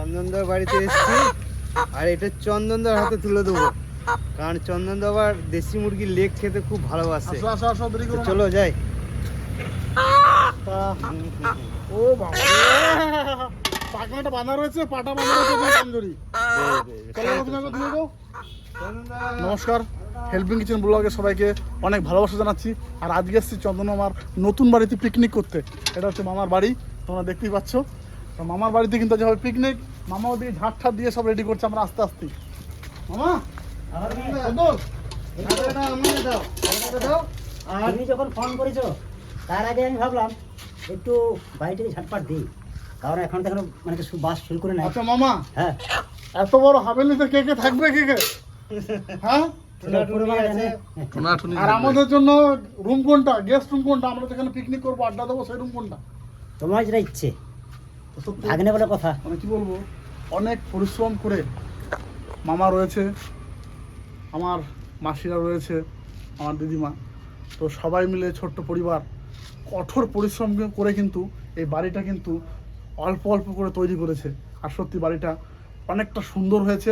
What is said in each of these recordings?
চন্দনদার বাড়িতে এসেছি আর এটা চন্দনদার হাতে তুলে দেবো, কারণ চন্দনদা আবার দেশি মুরগির লেগ খেতে খুব ভালোবাসে। চলো যাই। ও বাবা, পাখনাটা বাঁধা রয়েছে, পাটা বাঁধা রয়েছে কমজোরি। নমস্কার, হেল্পিং কিচেন ব্লগে সবাইকে অনেক ভালোবাসা জানাচ্ছি। আর আজকে এসেছি চন্দন মামার নতুন বাড়িতে পিকনিক করতে। এটা হচ্ছে মামার বাড়ি, তোমরা দেখতেই পাচ্ছ। তো মামার বাড়িতে কিন্তু আজ হবে পিকনিক। মামা ওদিকে ঝাঁট ঠাট দিয়ে সব রেডি করছে, আমরা আস্তে আস্তে। মামা তুমি যখন ফোন করেছো তার আগে আমি ভাবলাম একটু বাড়িটাকে ঝাটপাট দিই, কারণ এখন তো এখনো মানে বাস শুরু করে নাই। আচ্ছা মামা, হ্যাঁ এত বড় হাভেলিতে কে কে থাকবে, কে কে? হ্যাঁ, আর আমাদের জন্য রুম কোনটা, গেস্ট রুম কোনটা, আমরা যেখানে পিকনিক করবো, আড্ডা দেবো, সেই রুম কোনটা? তোমার যেটা ইচ্ছে, ভাগ্নে বলে কথা। মানে কি বলবো, অনেক পরিশ্রম করে মামা রয়েছে, আমার মাসিরা রয়েছে, আমার দিদিমা, তো সবাই মিলে ছোট্ট পরিবার কঠোর পরিশ্রম করে কিন্তু এই বাড়িটা কিন্তু অল্প অল্প করে তৈরি করেছে। আর সত্যি বাড়িটা অনেকটা সুন্দর হয়েছে।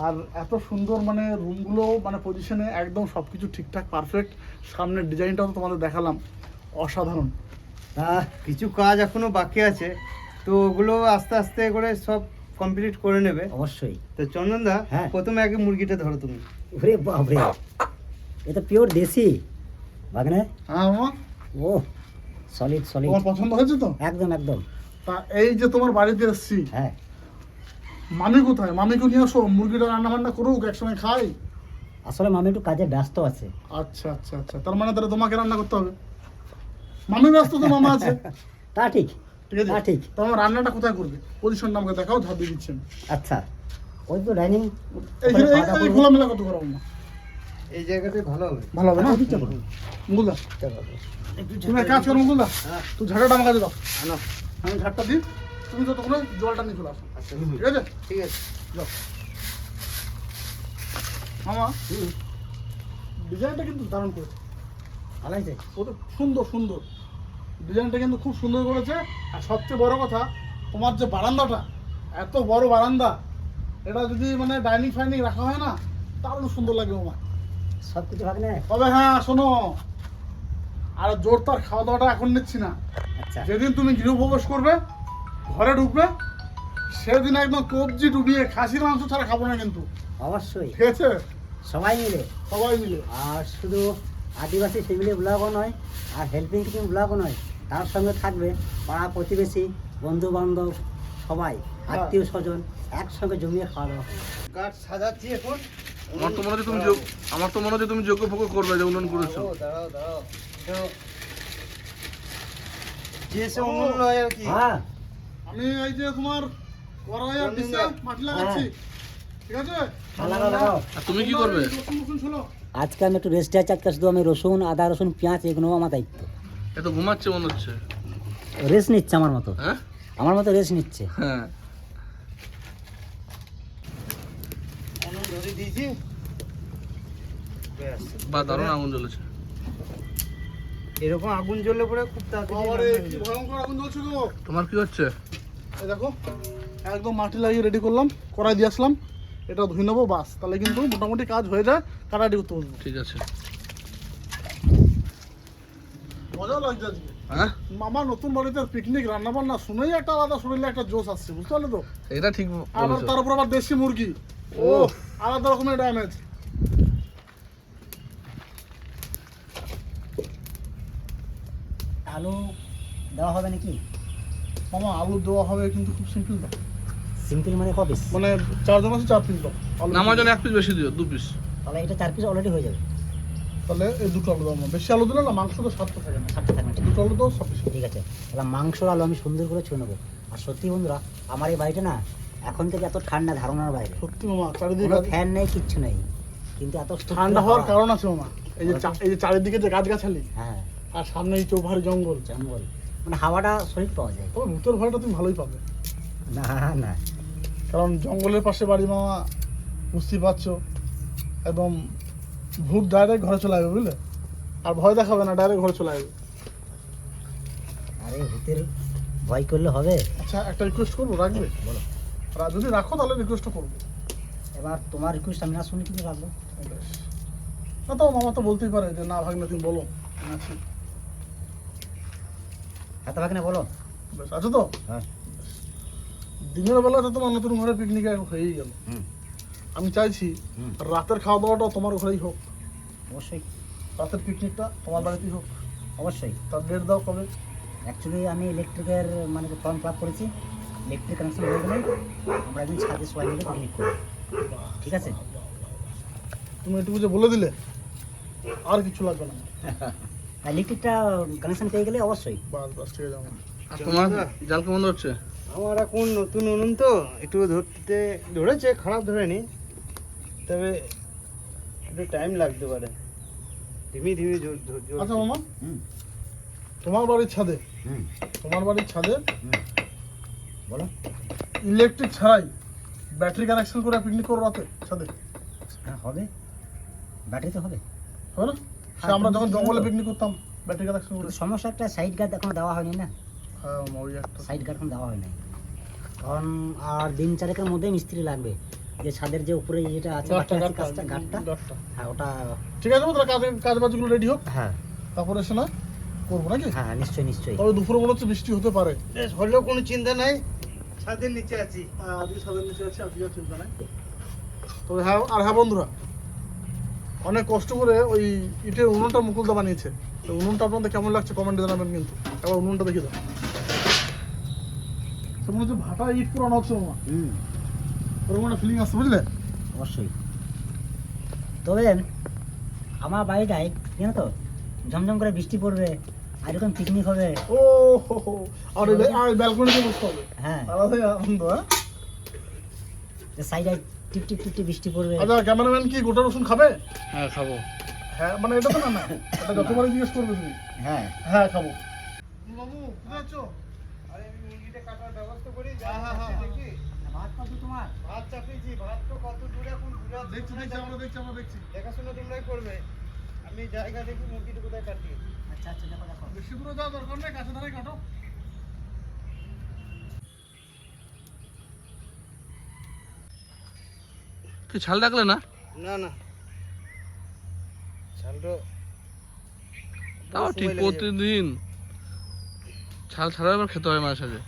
আর এত সুন্দর মানে রুমগুলো মানে পজিশনে একদম সব কিছু ঠিকঠাক পারফেক্ট। সামনের ডিজাইনটাও তো তোমাদের দেখালাম, অসাধারণ। কিছু কাজ এখনো বাকি আছে, তো ওগুলো আস্তে আস্তে করে সব কমপ্লিট করে নেবে অবশ্যই। তো চন্দনদা, হ্যাঁ, প্রথমে আগে মুরগিটা ধরো তুমি। ওরে বাপরে, এটা পিওর দেশি ভাগ্নে। হ্যাঁ মামা, ও সলিড সলিড। তোমার পছন্দ হয়েছে তো? একদম একদম। তা এই যে তোমার বাড়িতে এসেছি, হ্যাঁ, মামি কোথায়? মামিকে নিয়ে আসো, মুরগিটা রান্না বান্না করুক, একসঙ্গে খাই। আসলে মামি একটু কাজে ব্যস্ত আছে। আচ্ছা আচ্ছা আচ্ছা, তার মানে তাহলে তোমাকে রান্না করতে হবে। মামি ব্যস্ত তো, মামা আছে। তা ঠিক, ঠিক আছে, তা ঠিক। তোমার রান্নাটা কোথায় করবে? পজিশনটা আমাকে দেখাও, ঝাঁপ দিয়ে দিচ্ছেন। আচ্ছা, ওই তো ডাইনিং এই খোলামেলা কত করো না, এই জায়গাটাই ভালো হবে। ভালো হবে না? মুগুলদা, তুমি এক কাজ করো মুগুলদা, তুই ঝাঁটাটা আমার কাছে দাও, আনো। আমি ঝাঁটটা দিই, তুমি তো তখন জলটা নিয়ে চলে আসো। আচ্ছা ঠিক আছে, ঠিক আছে। যাও। মামা, ডিজাইনটা কিন্তু দারুণ করেছে, ভালো হয়েছে। ও তো সুন্দর সুন্দর ডিজাইনটা কিন্তু খুব সুন্দর করেছে। আর সবচেয়ে বড় কথা, তোমার যে বারান্দাটা, এত বড় বারান্দা, এটা যদি মানে ডাইনিং ফাইনিং রাখা হয় না, তাহলে সুন্দর লাগবে মামা। সব কিছু ভাগ্নে। তবে হ্যাঁ শোনো, আর জোর তার খাওয়া দাওয়াটা এখন নিচ্ছি না। আচ্ছা, যেদিন তুমি গৃহপ্রবেশ করবে, ঘরে ঢুকবে, সেদিন একদম কবজি ডুবিয়ে খাসির মাংস ছাড়া খাবো না কিন্তু, অবশ্যই ঠিক আছে? সবাই মিলে। সবাই মিলে। আর শুধু আদিবাসী ফ্যামিলি ব্লগও নয়, আর হেল্পিং কিচেন ব্লগও নয়, তার সঙ্গে থাকবে পাড়া প্রতিবেশী, বন্ধু বান্ধব, সবাই আত্মীয় স্বজন একসঙ্গে জমিয়ে খাওয়া দাওয়া। গাছ সাজাচ্ছি এখন। আমার তো মনে হচ্ছে তুমি যোগ্য ফোগ্য করবে, যে উন্নয়ন করেছো। দাঁড়াও দাঁড়াও, তো যে সে অমূল্য হয় আর কি। হ্যাঁ, আমি এই যে তোমার কড়াই আর ডিশে মাটি লাগাচ্ছি, ঠিক আছে? লাগাও লাগাও। তুমি কি করবে? আজকে আমি একটু রেস্টে আছি, আজকে শুধু আমি রসুন, আদা, রসুন, পেঁয়াজ এগুলো আমার দায়িত্ব। এত ঘুমাচ্ছে মনে হচ্ছে। রেস্ট নিচ্ছে আমার মতো, হ্যাঁ আমার মতো রেস্ট নিচ্ছে। হ্যাঁ, ধরে দিয়েছি। ব্যাস, বা দারুণ আগুন জ্বলেছে। এরকম আগুন জ্বললে পরে খুব তাড়াতাড়ি রান্না হয়ে যাবে। ভয়ঙ্কর আগুন জ্বলছে গো। তোমার কি হচ্ছে? এই দেখো, একদম মাটি লাগিয়ে রেডি করলাম, কড়াই দিয়ে আসলাম, এটা ধুয়ে নেবো, বাস তাহলে কিন্তু মোটামুটি কাজ হয়ে যায়, কাটাকাটি করতে বলবো। ঠিক আছে। মজা লাগছে আজকে। হ্যাঁ, মামা নতুন বাড়িতে পিকনিক, রান্না বান্না শুনেই একটা আলাদা, শরীরে একটা জোশ আসছে, বুঝতে পারলে তো? এটা ঠিক আবার বলেছো। তার উপর আবার দেশি মুরগি, ও আলাদা রকমের ড্যামেজ। আলু দেওয়া হবে নাকি? মামা আলু দেওয়া হবে, কিন্তু খুব সিম্পল দাও। সিম্পল মানে কপিস? মানে 4 জন আছে, 4 পিস দাও আলু। নামার জন্য 1 পিস বেশি দিও, 2 পিস। তাহলে এটা 4 পিস অলরেডি হয়ে যাবে। তাহলে এই দুটো আলু দাও, বেশি আলু দিলে না মাংস তো স্বাদটা থাকে না। সাতটা থাকবে, দুটো আলু দাও, সব কিছু। ঠিক আছে। তাহলে মাংসর আলু আমি সুন্দর করে ছুঁয়ে নেবো। আর সত্যি বন্ধুরা, আমার এই বাড়িটা না এখন থেকে এত ঠান্ডা ধারণার বাইরে। সত্যি মামা, চারিদিকে কোনো ফ্যান নেই, কিচ্ছু নেই, কিন্তু এত ঠান্ডা হওয়ার কারণ আছে মামা। এই যে এই যে চারিদিকে যে গাছগাছালি, হ্যাঁ, আর সামনে এই চৌভারি জঙ্গল, জঙ্গল, মানে হাওয়াটা শরীর পাওয়া যায়। তবে ভূতের ভয়টা তুমি ভালোই পাবে, না না, কারণ জঙ্গলের পাশে বাড়ি মামা, বুঝতেই পারছো, একদম ভূত ডাইরেক্ট ঘরে চলে আসবে, বুঝলে? আর ভয় দেখাবে না, ডাইরেক্ট ঘরে চলে আসবে। আরে ভূতের ভয় করলে হবে? আচ্ছা, একটা রিকোয়েস্ট করবো, রাখবে? বলো। যদি রাখো তাহলে রিকোয়েস্টটা করবো। এবার তোমার রিকোয়েস্ট আমি না শুনে কিন্তু রাখবো। বেশ। না তো মামা তো বলতেই পারে যে না ভাগনা তুমি বলো আমি আছি। হাতে ভাগ না বলো। বেশ আছো তো? হ্যাঁ। দিনের বেলাতে তোমার নতুন ঘরে পিকনিক হয়েই গেল। আমি চাইছি রাতের খাওয়া দাওয়াটাও তোমার ঘরেই হোক। অবশ্যই। রাতের পিকনিকটা তোমার বাড়িতেই হোক। অবশ্যই। তার ডেট দাও কবে? অ্যাকচুয়ালি আমি ইলেকট্রিকের মানে ফর্ম ফিল আপ করেছি, ইলেকট্রিক কানেকশন হয়ে গেলে আমরা একদিন ছাদে সবাই মিলে পিকনিক করব। ঠিক আছে? তুমি এটুকু যে বলে দিলে আর কিছু লাগবে না। আর ইলেকট্রিকটা কানেকশন পেয়ে গেলে অবশ্যই। বাস বাস ঠিক আছে আমার। আর তোমার জাল কেমন হচ্ছে? আমার এখন নতুন উনুন তো একটু ধরেছে, খারাপ ধরেনি, তবে একটু টাইম লাগতে পারে। ধীমি আচ্ছা মামা, হুম তোমার বাড়ির ছাদে হুম বলো। ইলেকট্রিক ছাড়াই ব্যাটারি কানেকশন করে পিকনিক করো রাতে ছাদে? হ্যাঁ হবে, ব্যাটারি তো হবে। হবে না? সে আমরা যখন জঙ্গলে পিকনিক করতাম ব্যাটারি কানেকশন করে। কিন্তু সমস্যা একটা সাইড গার্ড এখনো দেওয়া হয়নি না। হ্যাঁ মামা, ওই একটা। সাইড গার্ড এখন দেওয়া হয় নাই, কারণ আর দিন চারেকের মধ্যে মিস্ত্রি লাগবে। যে ছাদের যে উপরে যেটা আছে গার্ডটা, হ্যাঁ ওটা ঠিক আছে, তাহলে কাজ বাজগুলো রেডি হোক, হ্যাঁ তারপরে এসে না করবো নাকি? হ্যাঁ নিশ্চয়ই নিশ্চয়ই। তবে দুপুরে মনে হচ্ছে বৃষ্টি হতে পারে। বেশ, হলেও কোনো চিন্তা নাই, ছাদের নিচে আছি। আজকে ছাদের নিচে আছে, আজকে আর চিন্তা নাই। তবে হ্যাঁ, আর হ্যাঁ বন্ধুরা, অনেক কষ্ট করে ওই ইটের উনুনটা মুকুলদা বানিয়েছে। তো উনুনটা আপনাদের কেমন লাগছে কমেন্টে জানাবেন কিন্তু। এবার উনুনটা দেখে দাও, তো মনে হচ্ছে ভাটা ইট পুরানো হচ্ছে মামা, ওরকম একটা ফিলিং আসছে, বুঝলে? অবশ্যই। তবে আমার বাড়িটায় জানো তো ঝমঝম করে বৃষ্টি পড়বে আর এরকম পিকনিক হবে। ও হো হো, আর ব্যালকনিতে বসতে হবে, হ্যাঁ আলাদাই আনন্দ। হ্যাঁ সাইডে টিপ টিপ টিপ টিপ বৃষ্টি পড়বে। আচ্ছা, ক্যামেরাম্যান কি গোটা রসুন খাবে? হ্যাঁ খাবো। হ্যাঁ মানে এটা তো না, না এটা যতবারই জিজ্ঞেস করবে তুমি। হ্যাঁ হ্যাঁ খাবো। বাবু কোথায় আছো? আরে আমি মুরগিটা কাটার ব্যবস্থা করি, হ্যাঁ। দেখি। ভাত কত তোমার? ভাত চাপিয়েছি, ভাত তো কত দূরে, এখন দূরে আছে। দেখছি আমরা দেখছি। দেখাশোনা তোমরাই করবে, আমি জায়গা দেখি মুরগিটা কোথায় কাটি। আচ্ছা আচ্ছা দেখো দেখো। বেশি দূরে যাওয়ার দরকার নেই, কাছে ধারে কাটো। কি ছাল রাখলে না? না ছালটা তাও ঠিক, প্রতিদিন ছাল ছাড়া আবার খেতে হয় মাঝে সাঝে।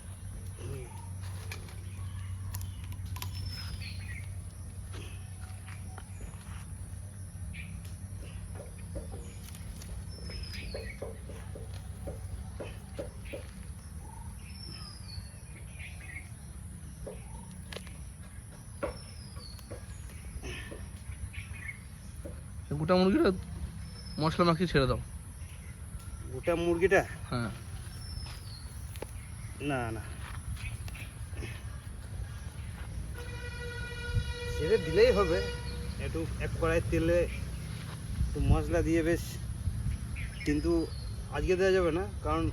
গোটা মুরগিটা মশলা মাখিয়ে ছেড়ে দাও। গোটা মুরগিটা? হ্যাঁ না ছেড়ে দিলেই হবে। একটু এক কড়াই তেলে একটু মশলা দিয়ে বেশ, কিন্তু আজকে দেওয়া যাবে না, কারণ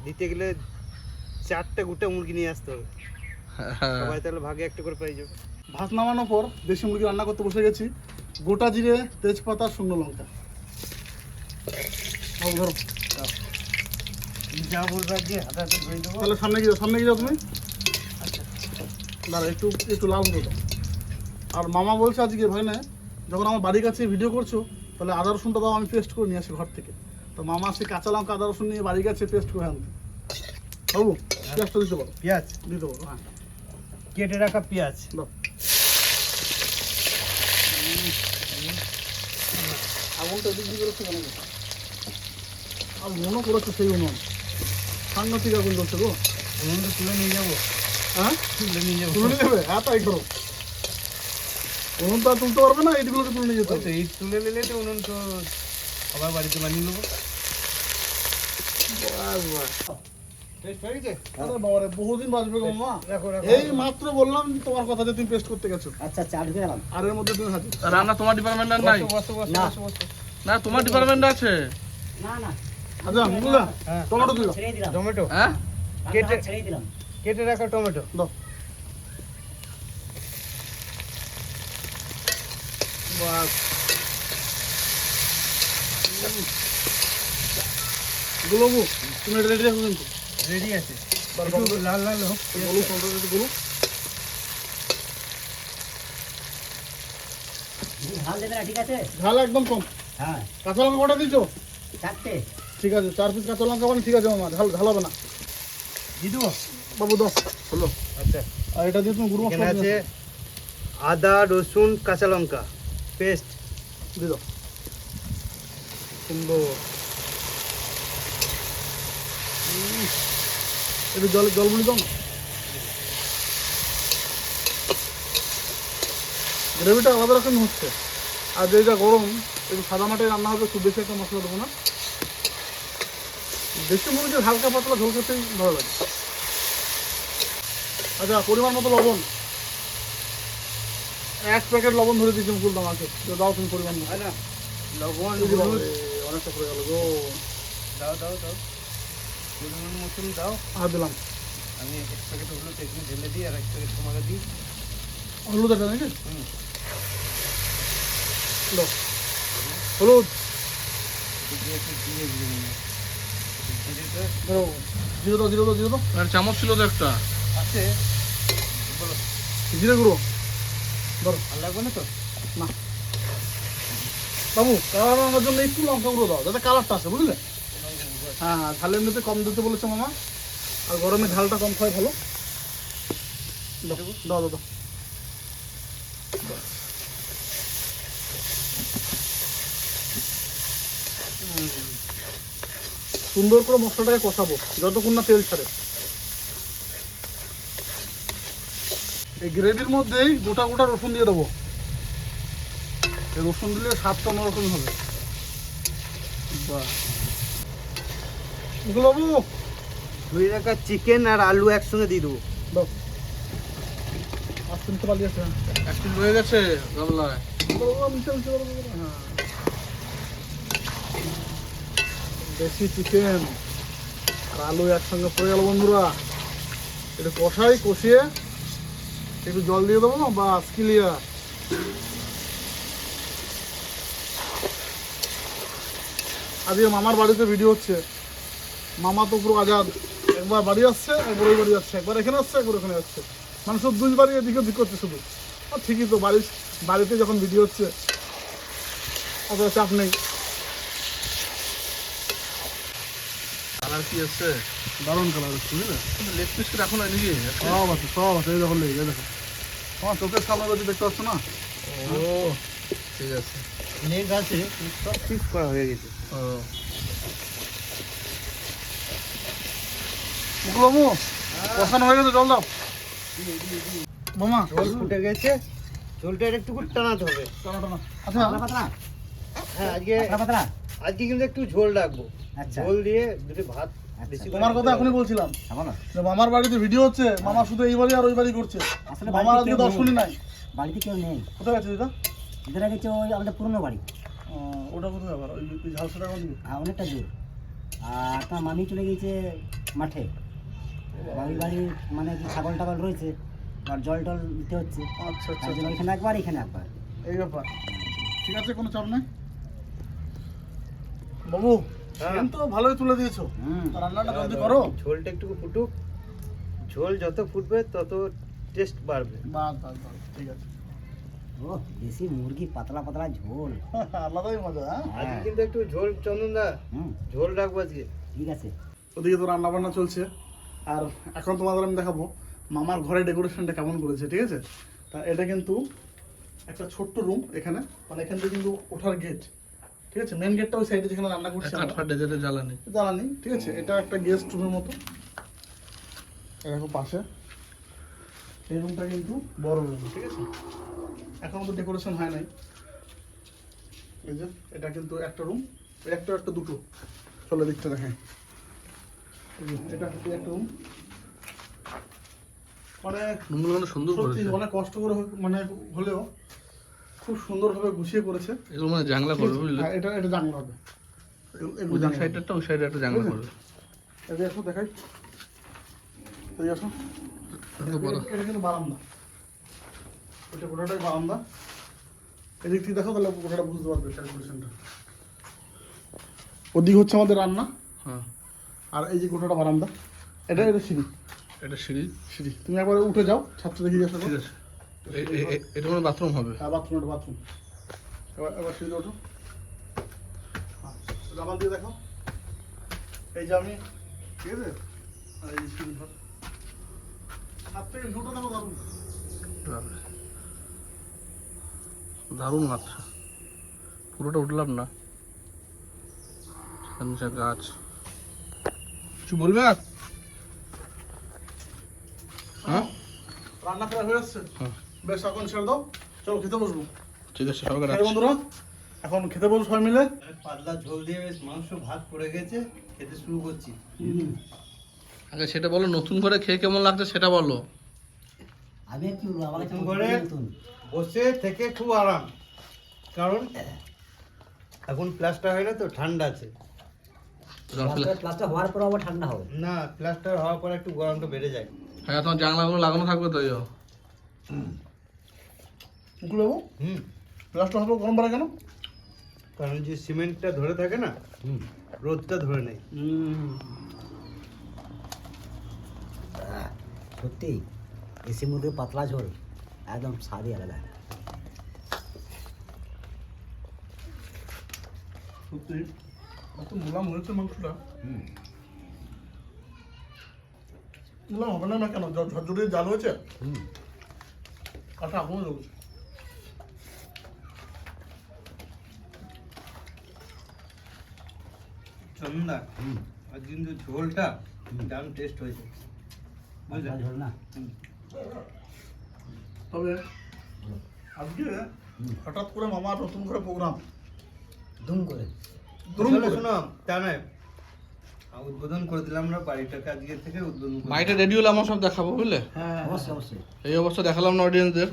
দিতে গেলে 4টে গোটা মুরগি নিয়ে আসতে হবে, সবাই তাহলে ভাগে একটা করে পেয়ে যাবে। ভাত নামানোর পর দেশি মুরগি রান্না করতে বসে গেছি। গোটা জিরে, তেজপাতা, শুকনো লঙ্কা। ধরো, যা বলবে আজকে হাতে হাতে ধরে দেবো। তাহলে সামনে গিয়ে যাও তুমি। দাঁড়া, একটু লাল করে দাও। আর মামা বলছে আজকে ভাই না, যখন আমার বাড়ির কাছে ভিডিও করছো তাহলে আদা রসুনটা দাও, আমি পেস্ট করে নিয়ে আসি ঘর থেকে। তো মামা সে কাঁচা লঙ্কা আদা রসুন নিয়ে বাড়ির কাছে পেস্ট করে আনতে। বাবু পেঁয়াজটা দিতে পারো? পেঁয়াজ দিতে পারো, হ্যাঁ কেটে রাখা পেঁয়াজ দাও। আগুনটা এদিক দিয়ে বেরোচ্ছে কেন? আর মনে করেছো সেই উনুন, সাংঘাতিক আগুন ধরছে গো। উনুনটা তুলে নিয়ে যাবো। হ্যাঁ তুলে নিয়ে যাবো, তুলে নিয়ে যাবে? হ্যাঁ তাই করো। উনুন তো আর তুলতে পারবে না, এইগুলোকে তুলে নিয়ে যেতে ওই হবে। তো ইট তুলে নিলে তো উনুন তো সবার বাড়িতে বানিয়ে নেবো। আরে বাবারে, বহুদিন বাঁচবে গো মামা। রাখো এই মাত্র বললাম তোমার কথা যে তুমি পেস্ট করতে গেছো, আচ্ছা আচ্ছা আর ঢুকে গেলাম। আর এর মধ্যে তুমি হাজির। রান্না তোমার ডিপার্টমেন্ট আর নাই? না। না তোমার ডিপার্টমেন্ট আছে। না না আচ্ছা মুকুলদা, হ্যাঁ। টমেটো দিল ছেড়ে দিলাম, টমেটো হ্যাঁ কেটে ছেড়ে দিলাম। কেটে রাখা টমেটো দাও। বাস। গুলোবু, তুমি এটা রেডি রাখো কিন্তু। রেডি আছে, তারপর একটু লাল লাল হোক। বলু, টমেটো একটু বলু। ঝাল দেবে না, ঠিক আছে? ঝাল একদম কম। হ্যাঁ, কাঁচা লঙ্কা কটা দিচ্ছ? 4টে। ঠিক আছে, 4 পিস কাঁচা লঙ্কা মানে ঠিক আছে মামা, ঝাল ঝাল হবে না। দিয়ে দেবো। বাবু 10 হলো। আচ্ছা, আর এটা দিয়ে তুমি গুঁড়ো এখানে মশলা আছে দিয়ে আদা রসুন কাঁচা লঙ্কা পেস্ট। দিয়ে দাও। সুন্দর। একটু জল মুড়ি দাও না। গ্রেভিটা আলাদা রকম হচ্ছে, আর যেটা গরম একটু সাদা মাটির রান্না হবে, খুব বেশি একটা মশলা দেবো না। দেশি মুরগির হালকা পাতলা ঝোল খেতেই ভালো লাগে। আচ্ছা, পরিমাণ মতো লবণ, 1 প্যাকেট লবণ ধরে দিয়েছি মুকুল আমাকে, দাও তুমি পরিমাণ মতো। হয় না লবণ এই যে বাবা, হলুদ অনেকটা পড়ে গেল গো। দাও দাও দাও, পরিমাণ মতন দাও। আর দিলাম আমি 1 প্যাকেট হলুদ এখানে ঢেলে দিই, আর 1 প্যাকেট তোমাকে দিই। হলুদ, একটা নাকি হুম, দাও হলুদ। দিয়ে একটু দিয়ে দিই মনে হয়। জিরেটা ধরো, জিরে দাও, জিরে দাও, জিরে দাও। আর চামচ ছিল তো একটা। আছে, বলো। জিরে গুঁড়ো ধরো। ভালো লাগবে না তো? না বাবু, কালার আনার জন্য একটু লঙ্কা গুঁড়ো দাও, যাতে কালারটা আসে, বুঝলে? হ্যাঁ হ্যাঁ, ঝাল এমনিতে কম দিতে বলেছে মামা, আর গরমে ঝালটা কম খাওয়াই ভালো। দাও দাও দাও দাও। সুন্দর করে মশলাটাকে কষাবো যতক্ষণ না তেল ছাড়ে। এই গ্রেভির মধ্যেই গোটা গোটা রসুন দিয়ে দেবো। এই রসুন দিলে স্বাদটা অন্যরকম হবে। বাহ, বাবু ধুয়ে রাখা চিকেন আর আলু একসঙ্গে দিয়ে দেবো। দাও। আস্তে নিতে পারলি আছে। একটু রয়ে গেছে গামলায়। হ্যাঁ, দেশি চিকেন আর আলু একসঙ্গে পড়ে গেল বন্ধুরা। একটু কষাই, কষিয়ে একটু জল দিয়ে দেবো না, বাস ক্লিয়ার। আজকে মামার বাড়িতে ভিডিও হচ্ছে। মামা তো পুরো আজাদ, একবার বাড়ি আসছে, একবার ওই বাড়ি যাচ্ছে, একবার এখানে আসছে, একবার ওখানে যাচ্ছে, মানে সব 2 বাড়ি এদিকে ওদিক করছে শুধু। আর ঠিকই তো, বাড়িতে যখন ভিডিও হচ্ছে অত চাপ নেই। কালার কি আছে? দারুণ কালার হচ্ছে, বুঝলে? লেগ পিস রাখো না নাকি? সব আছে, সব আছে। এই দেখো লেগে, এই দেখো তোমার চোখের সামনে রয়েছে, দেখতে পাচ্ছ না? ও ঠিক আছে। লেগ আছে, সব পিস করা হয়ে গেছে। ও মুকুলবাবু, কষানো হয়ে গেছে, জল দাও মামা। ঝোল ফুটে গেছে, ঝোলটা একটু টানাতে হবে। টানা টানা। আচ্ছা, পাতলা পাতলা, হ্যাঁ, আজকে পাতলা পাতলা। আজকে কিন্তু একটু ঝোল রাখবো। আচ্ছা। ঝোল দিয়ে দুটো ভাত আচ্ছা, বেশি তোমার কথা এখনই বলছিলাম হ্যাঁ, বলো। যে মামার বাড়িতে ভিডিও হচ্ছে, মামা শুধু এই বাড়ি আর ওই বাড়ি করছে। আসলে মামার বাড়িতে আজকে কেউ দর্শনই নেই। নাই। বাড়িতে কেউ নেই। কোথায় গেছে দিদা? এদের গেছে ওই আমাদের পুরনো বাড়ি। ওটা কোথায় আবার? ওই ঝালসাটা কোন দিকে? হ্যাঁ, অনেকটা দূর। আর আপনার মামি চলে গিয়েছে মাঠে। বাড়ি বাড়ি মানে কি ছাগল টাগল রয়েছে, আর জল টল দিতে হচ্ছে। আচ্ছা আচ্ছা তার জন্য আচ্ছা, এখানে একবার, এখানে একবার। এই ব্যাপার। ঠিক আছে, কোনো চাপ নাই বাবু। হ্যাঁ। তো ভালোই তুলে দিয়েছো। হুম। রান্নাটা জলদি করো। ঝোলটা একটু ফুটুক, ঝোল যত ফুটবে তত টেস্ট বাড়বে। বাস বাস বাস, ঠিক আছে। ও, দেশি মুরগি, পাতলা পাতলা ঝোল। আলাদাই মজা। হ্যাঁ, আজকে হ্যাঁ। কিন্তু একটু ঝোল, চন্দনদা হুম, ঝোল রাখবো আজকে। ঠিক আছে। ওদিকে তো রান্না বান্না চলছে, আর এখন তোমাদের আমি দেখাবো মামার ঘরে ডেকোরেশনটা কেমন করেছে। ঠিক আছে, তা এটা কিন্তু একটা ছোট্ট রুম এখানে, মানে এখান থেকে কিন্তু ওঠার গেট। ঠিক আছে, মেন গেটটা ওই সাইডে যেখানে রান্না করছে কাঠ ফাটে যেটা জ্বালানি। জ্বালানি। ঠিক আছে, এটা একটা গেস্ট রুমের মতো। দেখো পাশে এই রুমটা কিন্তু বড় রুম। ঠিক আছে, এখনো তো ডেকোরেশন হয় নাই। এই যে এটা কিন্তু একটা রুম, একটা একটা দুটো। চলো দিকটা দেখাই। এই যে এটা হচ্ছে একটা রুম। মানে রুমগুলো মানে সুন্দর সত্যি করেছে। অনেক কষ্ট করে মানে হলেও খুব সুন্দরভাবে গুছিয়ে করেছে। এগুলো মানে জানলা করবে বুঝলে? হ্যাঁ, এটা এটা জানলা হবে। এগুলো ওই জানলা সাইডে একটা, ওই সাইডে একটা জানলা করবে। এদিকে আসো, দেখাই। এদিকে আসো। এটা বড়। এটা কিন্তু বারান্দা, ওইটা গোটাটাই বারান্দা। এদিক থেকে দেখো, তাহলে গোটাটা বুঝতে পারবে ক্যালকুলেশনটা। ওদিক হচ্ছে আমাদের রান্না, হ্যাঁ, আর এই যে গোটাটা বারান্দা। এটা এটা সিঁড়ি। এটা সিঁড়ি। সিঁড়ি, তুমি একবার উঠে যাও, ছাত্র দেখি আসো। ঠিক আছে, এটা মানে বাথরুম হবে। বাথরুম, এটা বাথরুম। এবার সিঁড়ি ওঠো। হ্যাঁ, রাবার দিয়ে দেখো। এই যে আমি, ঠিক আছে? আর এই সিঁড়ি ধর। হাত থেকে দুটো দেখো দারুণ। দারুণ মাত্রা, পুরোটা উঠলাম না, নিচে গাছ। কিছু বলবে আর? হ্যাঁ রান্না করা হয়ে যাচ্ছে। হ্যাঁ। বেশ, এখন ছেড়ে দাও, চলো খেতে বসবো। ঠিক আছে, সবাইকে ঠিক আছে রাখছি। বন্ধুরা, এখন খেতে বসবো সবাই মিলে। পাতলা ঝোল দিয়ে বেশ মাংস ভাত পড়ে গেছে, খেতে শুরু করছি। আগে সেটা বলো, নতুন করে খেয়ে কেমন লাগছে সেটা বলো। আমি আর কি বলবো, আমার কাছে নতুন করে নতুন। বসে থেকে খুব আরাম, কারণ এখন প্লাস্টার হয় না তো, ঠান্ডা আছে। প্লাস্টার হওয়ার পর আবার ঠান্ডা হবে। না, প্লাস্টার হওয়ার পর একটু গরমটা বেড়ে যায়। হ্যাঁ, তোমার জানলাগুলো লাগানো থাকবে তো? মুকুল বাবু, হুম, প্লাস্টার হবে গরম বাড়ে কেন? কারণ যে সিমেন্টটা ধরে থাকে না, রোদটা ধরে নেয়। সত্যি দেশি মুরগির পাতলা ঝোল একদম স্বাদই আলাদা। সত্যি এত মোলাম হয়েছে মাংসটা। মোলাম হবে না কেন? ঝরঝরে জাল হয়েছে, কাঁচা এখনো জ্বলছে। চন্দা, আর কিন্তু ঝোলটা দারুণ টেস্ট হয়েছে, বুঝলে? পাতলা ঝোল না? তবে আজকে হঠাৎ করে মামার নতুন করে প্রোগ্রাম, দুম করে। শোনো, শোনো, তা নয়, উদ্বোধন করে দিলাম আমরা বাড়িটাকে, আজকে থেকে উদ্বোধন করে বাড়িটা রেডি হলে আমার সব দেখাবো, বুঝলে? হ্যাঁ অবশ্যই অবশ্যই, এই অবস্থা দেখালাম না অডিয়েন্সদের।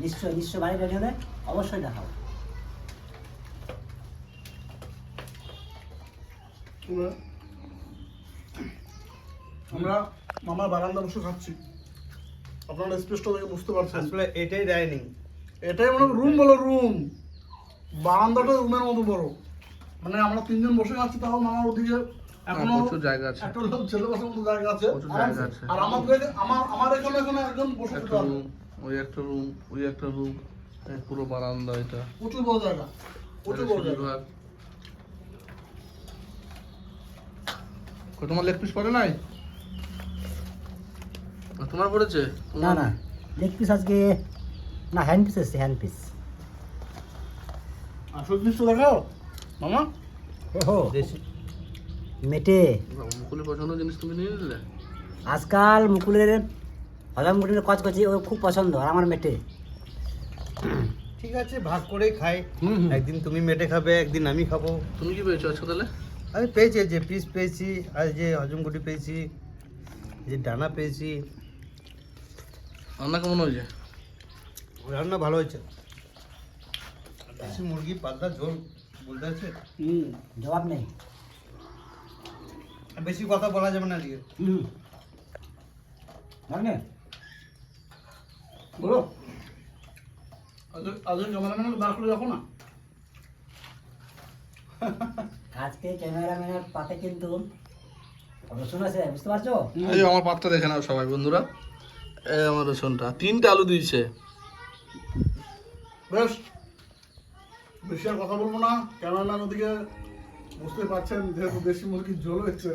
নিশ্চয়ই নিশ্চয়ই বাড়ি রেডি হলে অবশ্যই দেখাবো। তবে আমরা মামার বারান্দা বসে খাচ্ছি, আপনারা স্পেসটা দেখে বুঝতে পারছেন। আসলে এটাই ডাইনিং। এটাই মানে রুম বলো, রুম। বারান্দাটা রুমের মতো বড়। মানে আমরা তিনজন বসে আছি, তাও মামার ওদিকে এখনো প্রচুর জায়গা আছে, একটা লোক ছেলে বসার মতো জায়গা আছে। প্রচুর জায়গা আছে। আর আমার এখানে একজন বসে একটা খেতে পারবে। রুম, ওই একটা রুম, ওই একটা রুম, পুরো বারান্দা এটা। প্রচুর বড় জায়গা, প্রচুর বড় জায়গা। সিঁড়িঘর। কই, তোমার লেগ পিস পড়ে নাই? তোমার পড়েছে? না না, লেগ পিস আজকে না, হ্যান্ড পিস এসছে, হ্যান্ড পিস। আসল জিনিসটা দেখাও মামা। ওহো, দেশি মেটে। মুকুলের পছন্দ জিনিস তুমি নিয়ে নিলে? আজকাল মুকুলের হজমগুটির কচকচি ও খুব পছন্দ, আর আমার মেটে। ঠিক আছে, ভাগ করে খাই। হুম, হুম। একদিন তুমি মেটে খাবে, একদিন আমি খাবো। তুমি কি পেয়েছো আজকে তাহলে? আমি পেয়েছি, যে পিস পেয়েছি, আর যে হজমগুটি পেয়েছি, যে ডানা পেয়েছি। রান্না কেমন হয়েছে? রান্না ভালো হয়েছে। দেশি মুরগি পাতলা ঝোল বলতে আছে, জবাব নেই। আর বেশি কথা বলা যাবে না আজকে। মানে বলো, আজকে ক্যামেরাম্যানকে দাঁড় করে রাখো না। আজকে ক্যামেরাম্যানের পাতে কিন্তু রসুন আছে, বুঝতে পারছো? এই যে আমার পাতটা দেখে নাও সবাই বন্ধুরা, এই আমার রসুনটা, 3টে আলু দিয়েছে। বেশ, বেশি আর কথা বলবো না। ক্যামেরাম্যান ওদিকে বুঝতে পারছেন, যেহেতু দেশি মুরগির ঝোল হচ্ছে,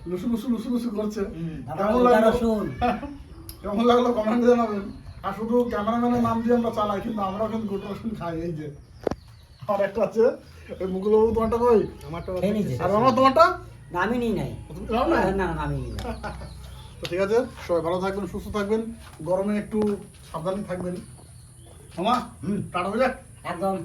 লুসু লুসু লুসু লুসু করছে। কেমন গোটা লাগলো? রসুন। কেমন লাগলো কমেন্ট জানাবেন। আর শুধু ক্যামেরাম্যানের নাম দিয়ে আমরা চালাই, কিন্তু আমরাও কিন্তু গোটা রসুন খাই। এই যে আর একটা আছে, ওই মুকুলবাবু তোমারটা কই? আমারটা খেয়ে নিয়েছে। আর আমার তোমারটা? না, আমি নিই নাই। তুমি খাও না? না না, আমি নিই নাই। তো ঠিক আছে, সবাই ভালো থাকবেন, সুস্থ থাকবেন, গরমে একটু সাবধানে থাকবেন। মামা, টাটা হয়ে যাক। একদম।